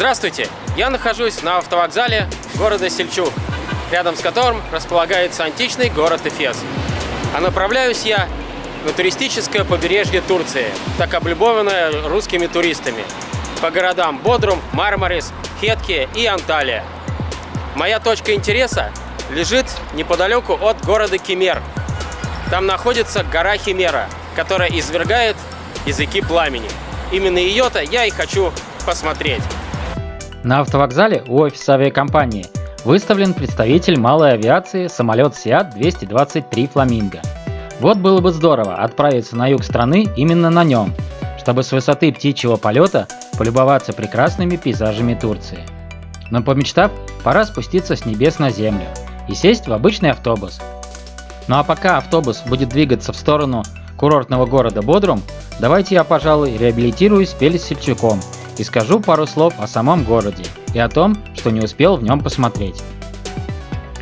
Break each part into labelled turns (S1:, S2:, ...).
S1: Здравствуйте! Я нахожусь на автовокзале города Сельчук, рядом с которым располагается античный город Эфес. А направляюсь я на туристическое побережье Турции, так облюбованное русскими туристами, по городам Бодрум, Мармарис, Хетки и Анталия. Моя точка интереса лежит неподалеку от города Кемер. Там находится гора Химера, которая извергает языки пламени. Именно ее-то я и хочу посмотреть.
S2: На автовокзале у офиса авиакомпании выставлен представитель малой авиации самолет Сиат-223 Фламинго. Вот было бы здорово отправиться на юг страны именно на нем, чтобы с высоты птичьего полета полюбоваться прекрасными пейзажами Турции. Но помечтав, пора спуститься с небес на землю и сесть в обычный автобус. Ну а пока автобус будет двигаться в сторону курортного города Бодрум, давайте я, пожалуй, реабилитируюсь перед Сельчуком и скажу пару слов о самом городе и о том, что не успел в нем посмотреть.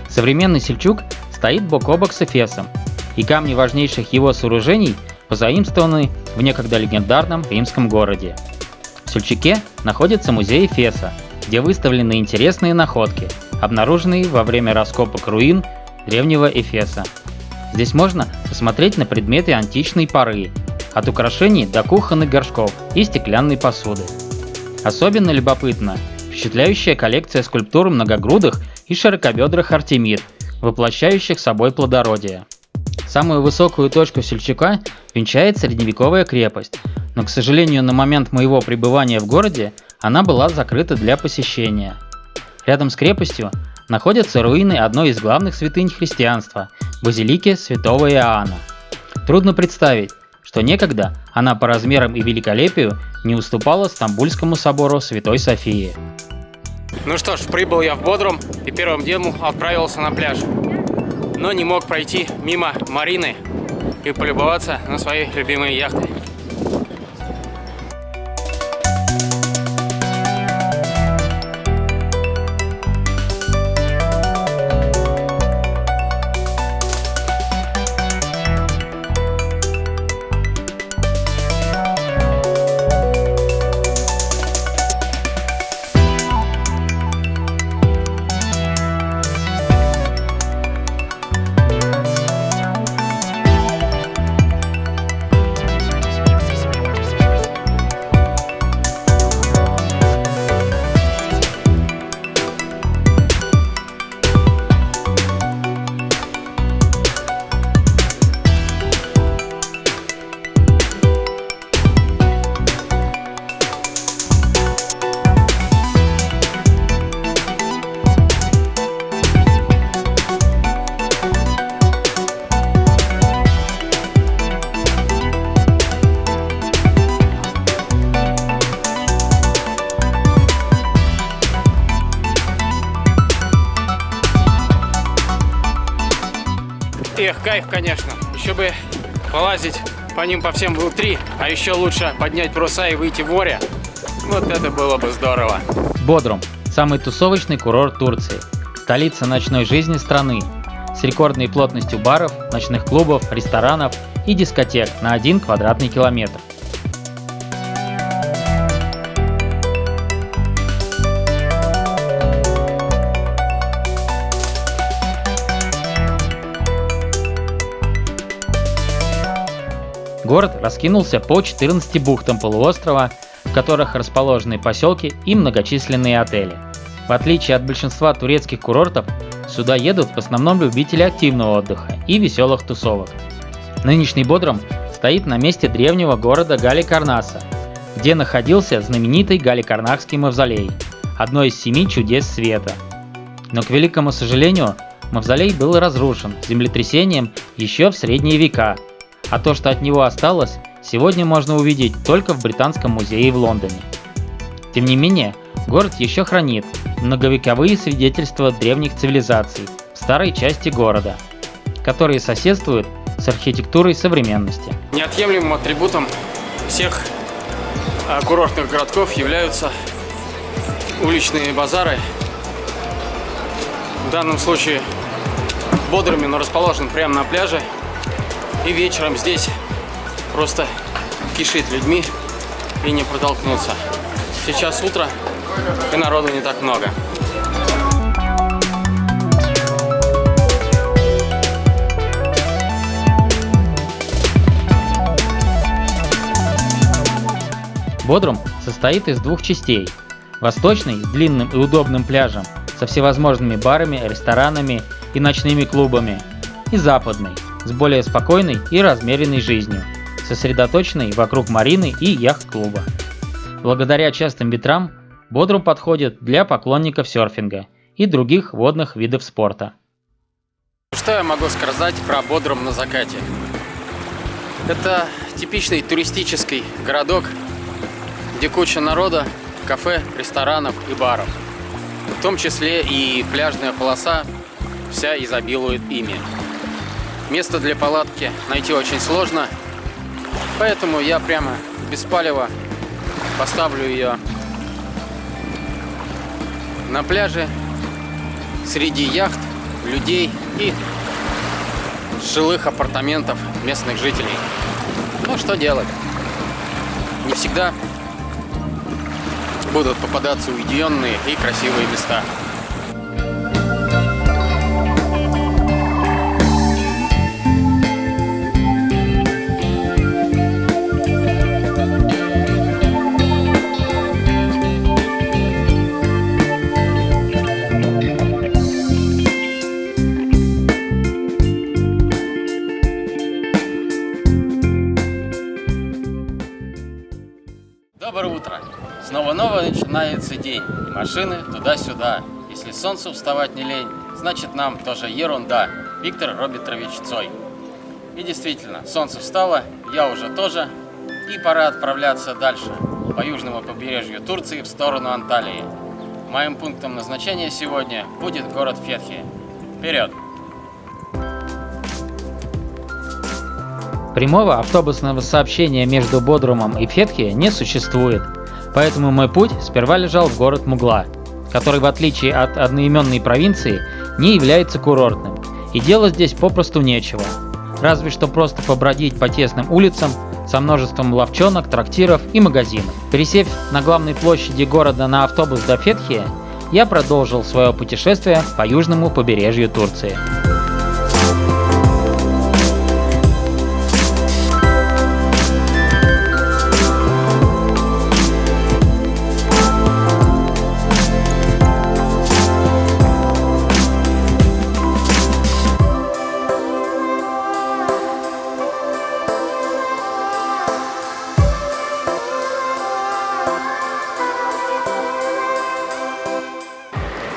S2: Современный Сельчук стоит бок о бок с Эфесом, и камни важнейших его сооружений позаимствованы в некогда легендарном римском городе. В Сельчуке находится музей Эфеса, где выставлены интересные находки, обнаруженные во время раскопок руин древнего Эфеса. Здесь можно посмотреть на предметы античной поры, от украшений до кухонных горшков и стеклянной посуды. Особенно любопытна впечатляющая коллекция скульптур многогрудых и широкобедрых Артемид, воплощающих собой плодородие. Самую высокую точку Сельчука венчает средневековая крепость, но, к сожалению, на момент моего пребывания в городе она была закрыта для посещения. Рядом с крепостью находятся руины одной из главных святынь христианства – базилики святого Иоанна. Трудно представить, что некогда она по размерам и великолепию не уступала Стамбульскому собору Святой Софии.
S1: Ну что ж, прибыл я в Бодрум и первым делом отправился на пляж. Но не мог пройти мимо Марины и полюбоваться на свои любимые яхты. Эх, кайф, конечно. Еще бы полазить по ним по всем внутри, а еще лучше поднять паруса и выйти в море. Вот это было бы здорово.
S2: Бодрум – самый тусовочный курорт Турции, столица ночной жизни страны, с рекордной плотностью баров, ночных клубов, ресторанов и дискотек на 1 квадратный километр. Город раскинулся по 14 бухтам полуострова, в которых расположены поселки и многочисленные отели. В отличие от большинства турецких курортов, сюда едут в основном любители активного отдыха и веселых тусовок. Нынешний Бодрум стоит на месте древнего города Галикарнаса, где находился знаменитый Галикарнасский мавзолей, одно из 7 чудес света. Но, к великому сожалению, мавзолей был разрушен землетрясением еще в средние века, а то, что от него осталось, сегодня можно увидеть только в Британском музее в Лондоне. Тем не менее, город еще хранит многовековые свидетельства древних цивилизаций в старой части города, которые соседствуют с архитектурой современности.
S1: Неотъемлемым атрибутом всех курортных городков являются уличные базары. В данном случае в Бодруме, но расположен прямо на пляже. И вечером здесь просто кишит людьми и не протолкнуться. Сейчас утро, и народу не так много.
S2: Бодрум состоит из двух частей. Восточный с длинным и удобным пляжем, со всевозможными барами, ресторанами и ночными клубами. И западный, с более спокойной и размеренной жизнью, сосредоточенной вокруг марины и яхт-клуба. Благодаря частым ветрам Бодрум подходит для поклонников серфинга и других водных видов спорта.
S1: Что я могу сказать про Бодрум на закате? Это типичный туристический городок, где куча народа, кафе, ресторанов и баров. В том числе и пляжная полоса вся изобилует ими. Место для палатки найти очень сложно, поэтому я прямо без палева поставлю ее на пляже среди яхт, людей и жилых апартаментов местных жителей. Ну что делать? Не всегда будут попадаться уединенные и красивые места. Доброе утро! Снова начинается день, и машины туда-сюда. Если солнцу вставать не лень, значит нам тоже ерунда. Виктор Робертович Цой. И действительно, солнце встало, я уже тоже, и пора отправляться дальше, по южному побережью Турции в сторону Анталии. Моим пунктом назначения сегодня будет город Фетхия. Вперед!
S2: Прямого автобусного сообщения между Бодрумом и Фетхией не существует, поэтому мой путь сперва лежал в город Мугла, который в отличие от одноименной провинции не является курортным, и делать здесь попросту нечего, разве что просто побродить по тесным улицам со множеством лавчонок, трактиров и магазинов. Пересев на главной площади города на автобус до Фетхии, я продолжил свое путешествие по южному побережью Турции.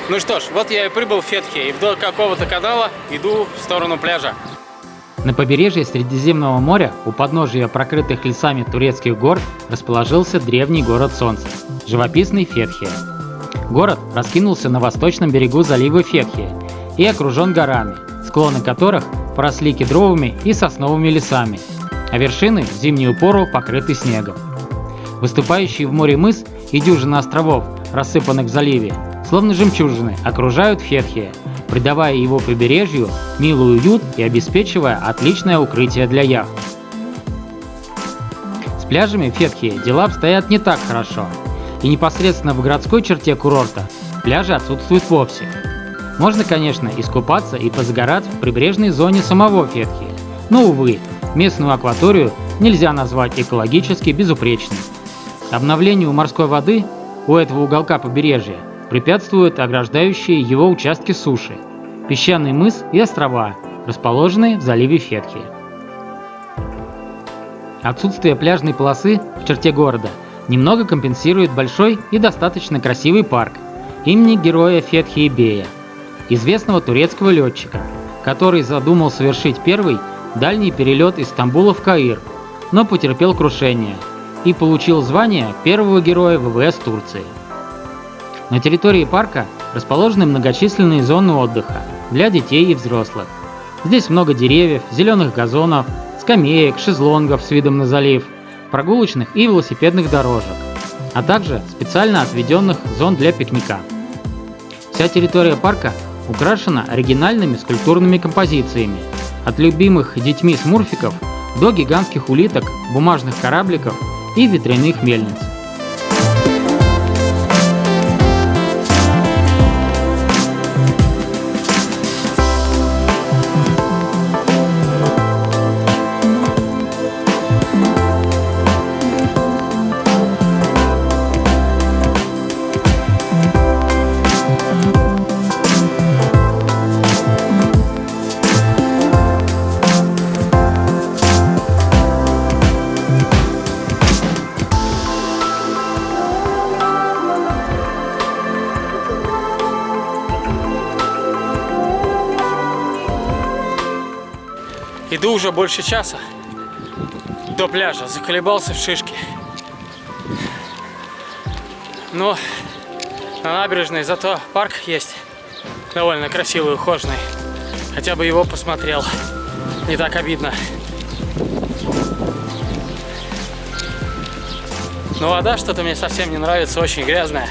S1: Ну что ж, вот я и прибыл в Фетхе, и вдоль какого-то канала иду в сторону пляжа.
S2: На побережье Средиземного моря, у подножия прокрытых лесами турецких гор, расположился древний город Солнца – живописный Фетхия. Город раскинулся на восточном берегу залива Фетхия и окружен горами, склоны которых поросли кедровыми и сосновыми лесами, а вершины в зимнюю пору покрыты снегом. Выступающий в море мыс и дюжина островов, рассыпанных в заливе, словно жемчужины, окружают Фетхия, придавая его побережью милый уют и обеспечивая отличное укрытие для яхт. С пляжами Фетхии дела обстоят не так хорошо, и непосредственно в городской черте курорта пляжи отсутствуют вовсе. Можно, конечно, искупаться и позагорать в прибрежной зоне самого Фетхии, но, увы, местную акваторию нельзя назвать экологически безупречной. Обновлению морской воды у этого уголка побережья препятствуют ограждающие его участки суши, песчаный мыс и острова, расположенные в заливе Фетхия. Отсутствие пляжной полосы в черте города немного компенсирует большой и достаточно красивый парк имени героя Фетхии Бея, известного турецкого летчика, который задумал совершить первый дальний перелет из Стамбула в Каир, но потерпел крушение и получил звание первого героя ВВС Турции. На территории парка расположены многочисленные зоны отдыха для детей и взрослых. Здесь много деревьев, зеленых газонов, скамеек, шезлонгов с видом на залив, прогулочных и велосипедных дорожек, а также специально отведенных зон для пикника. Вся территория парка украшена оригинальными скульптурными композициями, от любимых детьми смурфиков до гигантских улиток, бумажных корабликов и ветряных мельниц.
S1: Иду уже больше часа до пляжа, заколебался в шишке. Но на набережной зато парк есть, довольно красивый, ухоженный. Хотя бы его посмотрел, не так обидно. Но вода что-то мне совсем не нравится, очень грязная.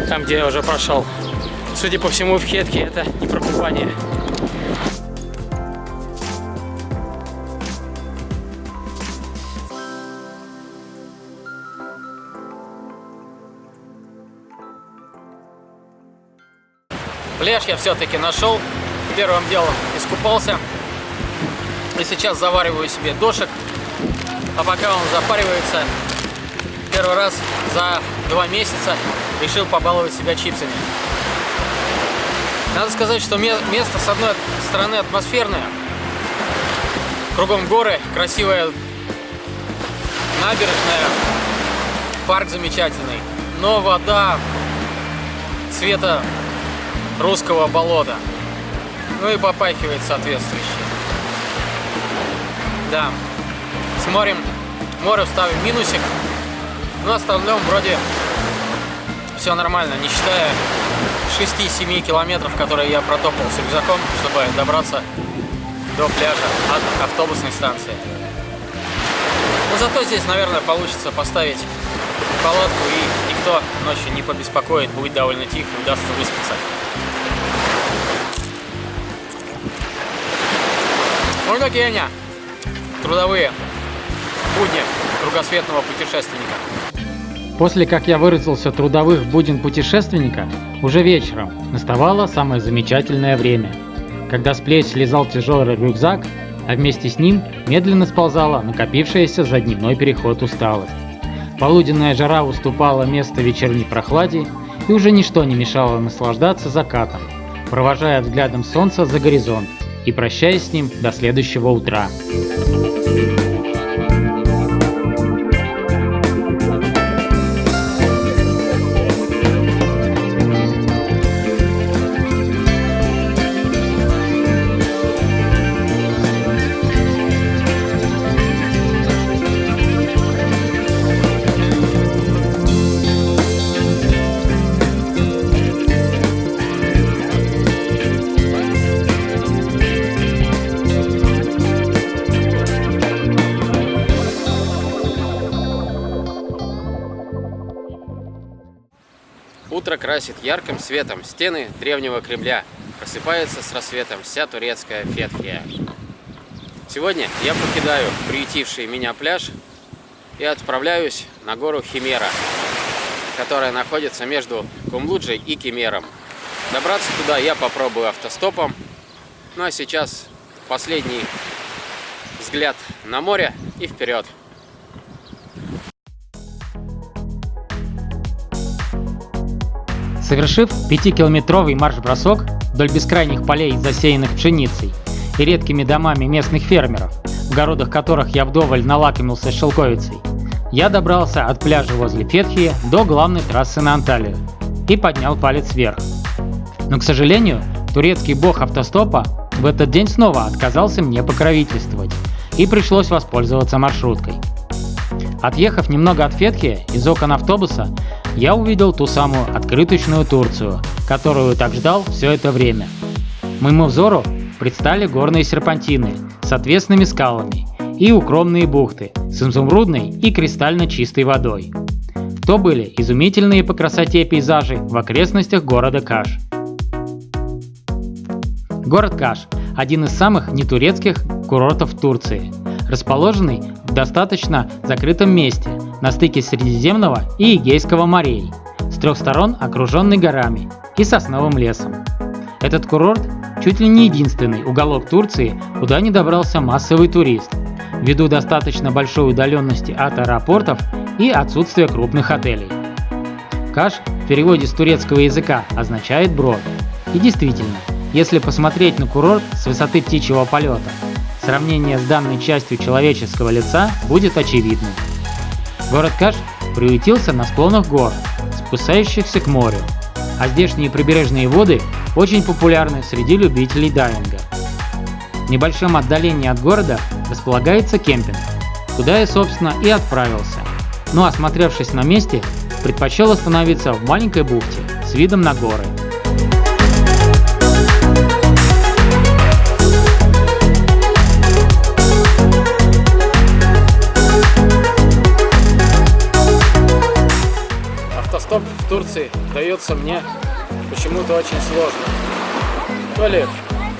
S1: Там, где я уже прошел. Судя по всему, в Хетке это не про купание. Пляж я все-таки нашел. Первым делом искупался. И сейчас завариваю себе дошик. А пока он запаривается, первый раз за 2 месяца решил побаловать себя чипсами. Надо сказать, что место с одной стороны атмосферное. Кругом горы, красивая набережная, парк замечательный. Но вода цвета русского болота. Ну и попахивает соответствующе. Да. С морем ставим минусик. Но остальном вроде все нормально, не считая 6-7 километров, которые я протопал с рюкзаком, чтобы добраться до пляжа от автобусной станции. Но зато здесь, наверное, получится поставить палатку, и никто ночью не побеспокоит, будет довольно тихо, удастся выспаться. Вот такие они, трудовые будни кругосветного путешественника.
S2: После как я выразился трудовых буден путешественника, уже вечером наставало самое замечательное время, когда с плеч слезал тяжелый рюкзак, а вместе с ним медленно сползала накопившаяся за дневной переход усталость. Полуденная жара уступала место вечерней прохладе, и уже ничто не мешало наслаждаться закатом, провожая взглядом солнца за горизонт и прощаясь с ним до следующего утра.
S1: Утро красит ярким светом стены древнего Кремля. Просыпается с рассветом вся турецкая Фетхия. Сегодня я покидаю приютивший меня пляж и отправляюсь на гору Химера, которая находится между Кумлуджей и Кемером. Добраться туда я попробую автостопом. Ну а сейчас последний взгляд на море и вперед.
S2: Совершив 5-километровый марш-бросок вдоль бескрайних полей, засеянных пшеницей, и редкими домами местных фермеров, в огородах которых я вдоволь налакомился шелковицей, я добрался от пляжа возле Фетхии до главной трассы на Анталию и поднял палец вверх. Но, к сожалению, турецкий бог автостопа в этот день снова отказался мне покровительствовать, и пришлось воспользоваться маршруткой. Отъехав немного от Фетхии, из окон автобуса я увидел ту самую открыточную Турцию, которую так ждал все это время. Моему взору предстали горные серпантины с отвесными скалами и укромные бухты с изумрудной и кристально чистой водой. То были изумительные по красоте пейзажи в окрестностях города Каш. Город Каш – один из самых нетурецких курортов Турции, расположенный в достаточно закрытом месте на стыке Средиземного и Эгейского морей, с 3 сторон окруженный горами и сосновым лесом. Этот курорт чуть ли не единственный уголок Турции, куда не добрался массовый турист, ввиду достаточно большой удаленности от аэропортов и отсутствия крупных отелей. Каш в переводе с турецкого языка означает брод. И действительно, если посмотреть на курорт с высоты птичьего полета, сравнение с данной частью человеческого лица будет очевидным. Город Каш приютился на склонах гор, спускающихся к морю, а здешние прибрежные воды очень популярны среди любителей дайвинга. В небольшом отдалении от города располагается кемпинг, куда я, собственно, и отправился. Но, осмотревшись на месте, предпочел остановиться в маленькой бухте с видом на горы.
S1: Автостоп в Турции дается мне почему-то очень сложно. То ли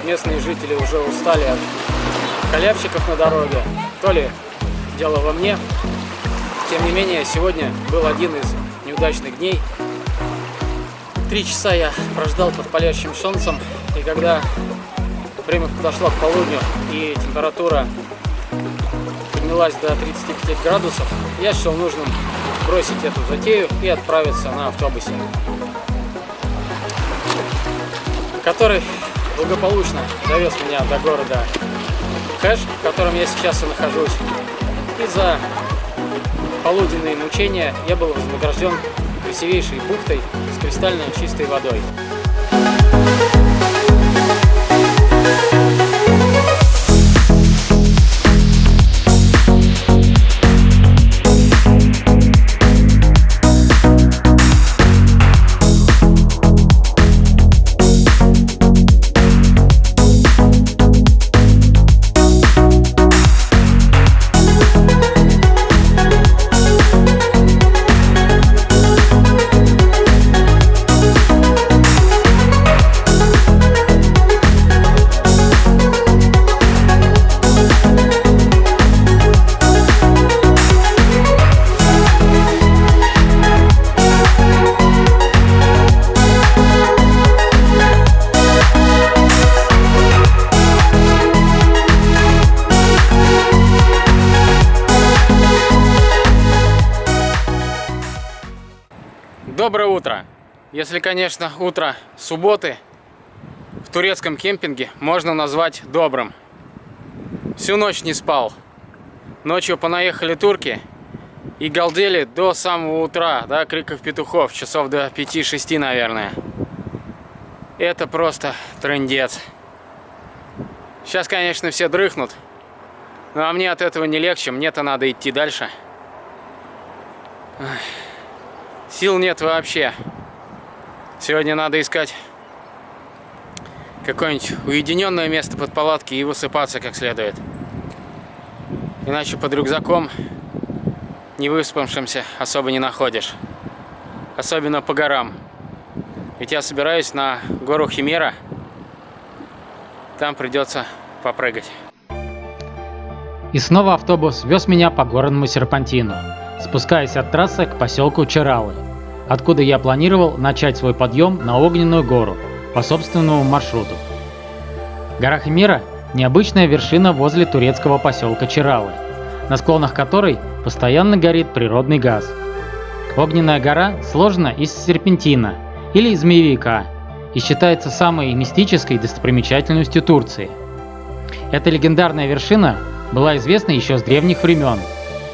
S1: местные жители уже устали от халявщиков на дороге, то ли дело во мне. Тем не менее, сегодня был один из неудачных дней. 3 часа я прождал под палящим солнцем, и когда время подошло к полудню и температура поднялась до 35 градусов, я счел нужным бросить эту затею и отправиться на автобусе, который благополучно довез меня до города Хэш, в котором я сейчас и нахожусь. И за полуденные мучения я был вознагражден красивейшей бухтой с кристально чистой водой. Доброе утро! Если, конечно, утро субботы в турецком кемпинге можно назвать добрым. Всю ночь не спал. Ночью понаехали турки и галдели до самого утра, до криков петухов, часов до 5-6, наверное. Это просто трындец. Сейчас, конечно, все дрыхнут, но мне от этого не легче, мне-то надо идти дальше. Сил нет вообще. Сегодня надо искать какое-нибудь уединенное место под палатки и высыпаться как следует. Иначе под рюкзаком не выспавшимся особо не находишь. Особенно по горам. Ведь я собираюсь на гору Химера. Там придется попрыгать.
S2: И снова автобус вез меня по горному серпантину, спускаясь от трассы к поселку Чаралы, откуда я планировал начать свой подъем на Огненную гору по собственному маршруту. Гора Химера – необычная вершина возле турецкого поселка Чаралы, на склонах которой постоянно горит природный газ. Огненная гора сложена из серпентина или змеевика и считается самой мистической достопримечательностью Турции. Эта легендарная вершина была известна еще с древних времен.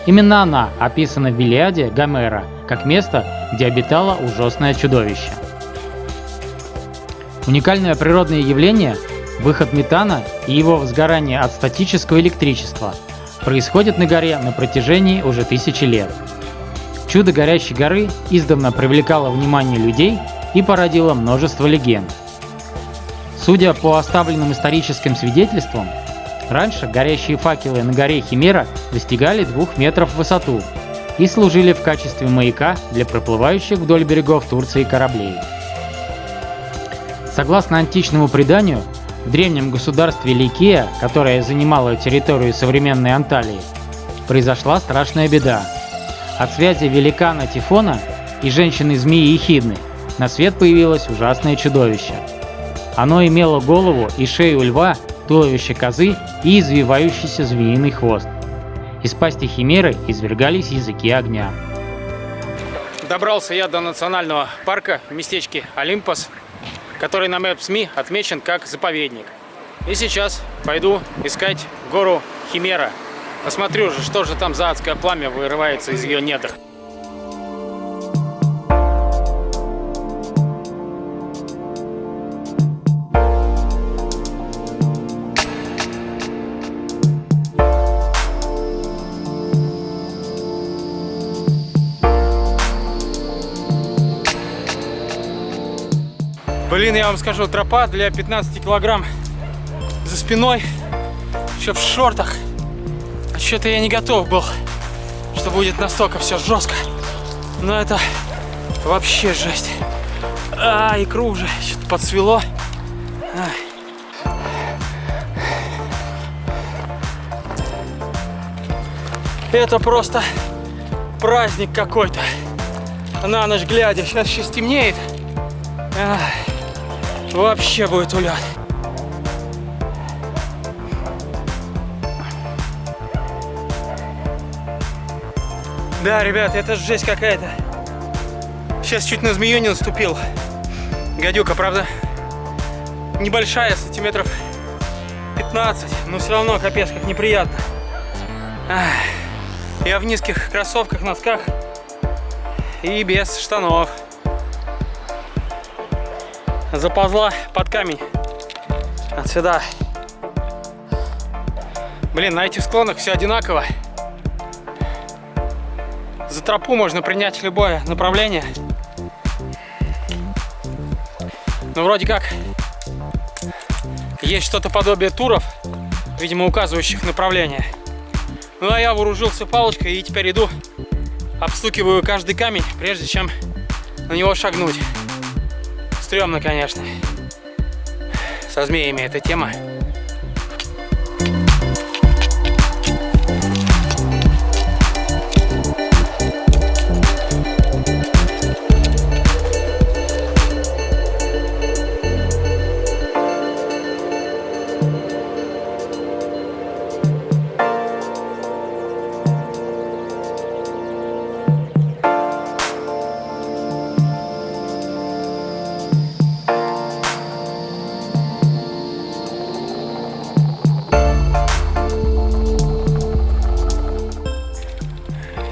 S2: Именно она описана в Илиаде Гомера как место, где обитало ужасное чудовище. Уникальное природное явление, выход метана и его возгорание от статического электричества, происходит на горе на протяжении уже 1000 лет. Чудо горящей горы издавна привлекало внимание людей и породило множество легенд. Судя по оставленным историческим свидетельствам, раньше горящие факелы на горе Химера достигали 2 метров в высоту и служили в качестве маяка для проплывающих вдоль берегов Турции кораблей. Согласно античному преданию, в древнем государстве Ликия, которое занимало территорию современной Анталии, произошла страшная беда. От связи великана Тифона и женщины-змеи Ехидны на свет появилось ужасное чудовище. Оно имело голову и шею льва, туловище козы и извивающийся змеиный хвост. Из пасти Химеры извергались языки огня.
S1: Добрался я до национального парка в местечке Олимпос, который на Maps.me отмечен как заповедник. И сейчас пойду искать гору Химера. Посмотрю же, что же там за адское пламя вырывается из ее недр.
S3: Блин, я вам скажу, тропа для 15 килограмм за спиной, еще в шортах. Что-то я не готов был, что будет настолько все жестко. Но это вообще жесть. Икру уже что-то подсвело. Это просто праздник какой-то. На ночь глядя. Сейчас еще стемнеет. Вообще будет улет. Да, ребят, это жесть какая-то. Сейчас чуть на змею не наступил. Гадюка, правда, небольшая, сантиметров 15. Но все равно капец как неприятно. Я в низких кроссовках, носках и без штанов. Заползла под камень отсюда. Блин, на этих склонах все одинаково. За тропу можно принять любое направление. Но вроде как есть что-то подобие туров, видимо, указывающих направление. Ну а я вооружился палочкой и теперь иду, обстукиваю каждый камень, прежде чем на него шагнуть. Стремно, конечно. Со змеями эта тема.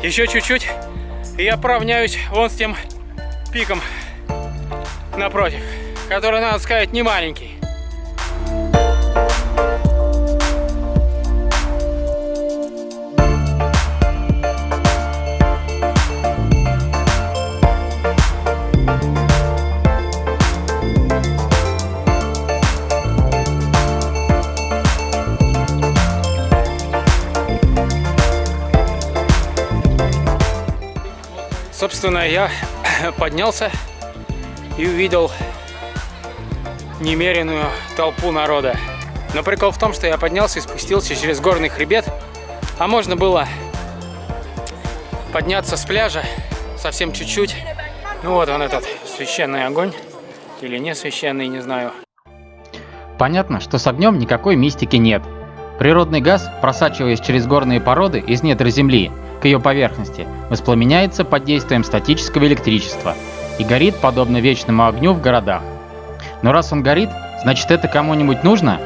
S3: Еще чуть-чуть, и я поравняюсь вон с тем пиком напротив, который, надо сказать, не маленький. Собственно, я поднялся и увидел немеренную толпу народа. Но прикол в том, что я поднялся и спустился через горный хребет, а можно было подняться с пляжа совсем чуть-чуть. Ну вот он, этот священный огонь, или не священный, не знаю.
S2: Понятно, что с огнем никакой мистики нет. Природный газ, просачиваясь через горные породы из недр земли к ее поверхности, воспламеняется под действием статического электричества и горит подобно вечному огню в городах. Но раз он горит, значит это кому-нибудь нужно?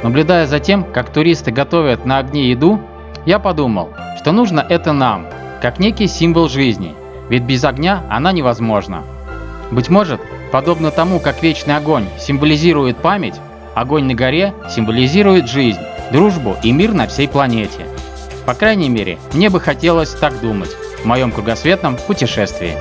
S2: Наблюдая за тем, как туристы готовят на огне еду, я подумал, что нужно это нам, как некий символ жизни, ведь без огня она невозможна. Быть может, подобно тому, как вечный огонь символизирует память, огонь на горе символизирует жизнь, дружбу и мир на всей планете. По крайней мере, мне бы хотелось так думать в моем кругосветном путешествии.